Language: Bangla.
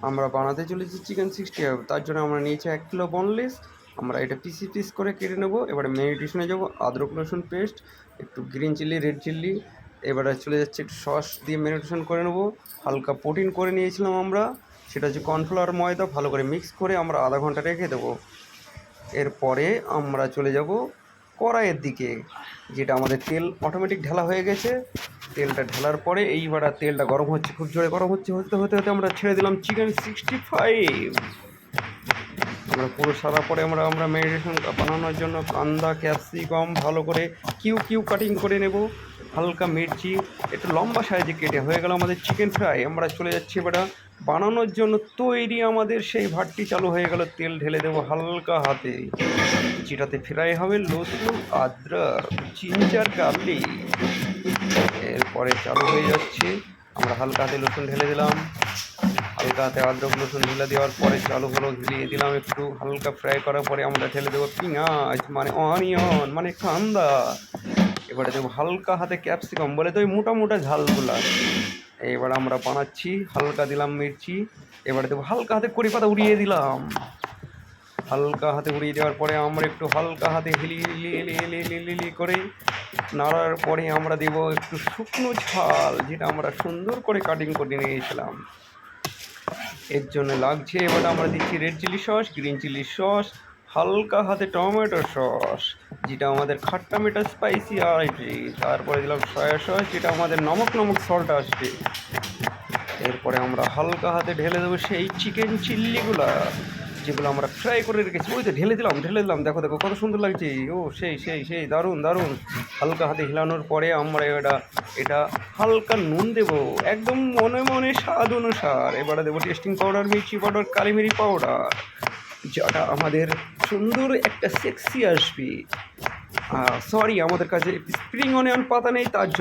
আমরা বানাতে চলেছি চিকেন 65, তার জন্য আমরা নিয়েছি 1 কিলো বোনলেস। আমরা এটা পিস করে কেটে নেবো। এবারে ম্যারিনেশনে যাবো, আদরক রসুন পেস্ট, একটু গ্রিন চিলি, রেড চিলি, এবারে চলে যাচ্ছে একটু সস দিয়ে ম্যারিনেশন করে নেবো। হালকা প্রোটিন করে নিয়েছিলাম আমরা, সেটা হচ্ছে কর্নফ্লাওয়ার ময়দা, ভালো করে মিক্স করে আমরা আধা ঘন্টা রেখে দেবো। এরপরে আমরা চলে যাব কড়াইয়ের দিকে, যেটা আমাদের তেল অটোমেটিক ঢালা হয়ে গেছে। তেলটা ঢালার পরে এইবার তেলটা গরম হচ্ছে, খুব জোরে গরম হচ্ছে, হতে হতে হতে আমরা ছেড়ে দিলাম চিকেন 65। আমরা পুরো সারা পরে আমরা আমরা ম্যারিনেশন বানানোর জন্য কান্দা, ক্যাপসিকাম ভালো করে কিউ কাটিং করে নেব। হালকা মির্চি একটু লম্বা সাইজে কেটে হয়ে গেল আমাদের চিকেন ফ্রাই। আমরা চলে যাচ্ছি এবার বানানোর জন্য তৈরি আমাদের সেই ভাতটি চালু হয়ে গেল। তেল ঢেলে দেবো হালকা হাতে, যেটাতে ফ্রাই হবে লসুন, আদরক, জিঞ্জার গার্লিক। এরপরে চালু হয়ে যাচ্ছে, আমরা হালকা হাতে লসুন ঢেলে দিলাম, হালকা হাতে আদরক রসুন ঢেলে দেওয়ার পরে চালু হলো, দিয়ে দিলাম একটু হালকা ফ্রাই করার পরে আমরা ঢেলে দেবো পেঁয়াজ মানে অনিয়ন মানে কান্দা। এবারে দেবো হালকা হাতে ক্যাপসিকাম, বলে তো ওই মোটা মোটা ঝালগুলা। এবার আমরা বানাচ্ছি, হালকা দিলাম মির্চি, এবারে দেবো হালকা হাতে কড়ি পাতা উড়িয়ে দিলাম। হালকা হাতে উড়িয়ে দেওয়ার পরে আমরা একটু হালকা হাতে হিলি করে নাড়ার পরে আমরা দেবো একটু শুকনো ঝাল, যেটা আমরা সুন্দর করে কাটিং করে নিয়েছিলাম। এর জন্য লাগছে এবার আমরা দিচ্ছি red chilli sauce, green chilli sauce, হালকা হাতে টমেটো সস, যেটা আমাদের খাট্টা মিঠা স্পাইসি আসবে। তারপরে দিলাম সয়া সস, যেটা আমাদের নমক নমক সল্ট আসবে। এরপরে আমরা হালকা হাতে ঢেলে দেবো সেই চিকেন চিল্লিগুলা, যেগুলো আমরা ফ্রাই করে রেখেছি। ওই তো ঢেলে দিলাম, দেখো দেখো কত সুন্দর লাগছে। ও সেই সেই সেই দারুণ দারুণ। হালকা হাতে হিলানোর পরে আমরা এটা হালকা নুন দেবো, একদম মনে মনে স্বাদ অনুসার। এবারে দেবো টেস্টিং পাউডার, মির্চি পাউডার, কালিমিরি পাউডার, যেটা আমাদের সুন্দর একটা সেক্সি আসবে। সরি, আমাদের কাছে স্প্রিং অনিয়ন পাতা নেই, তার জন্য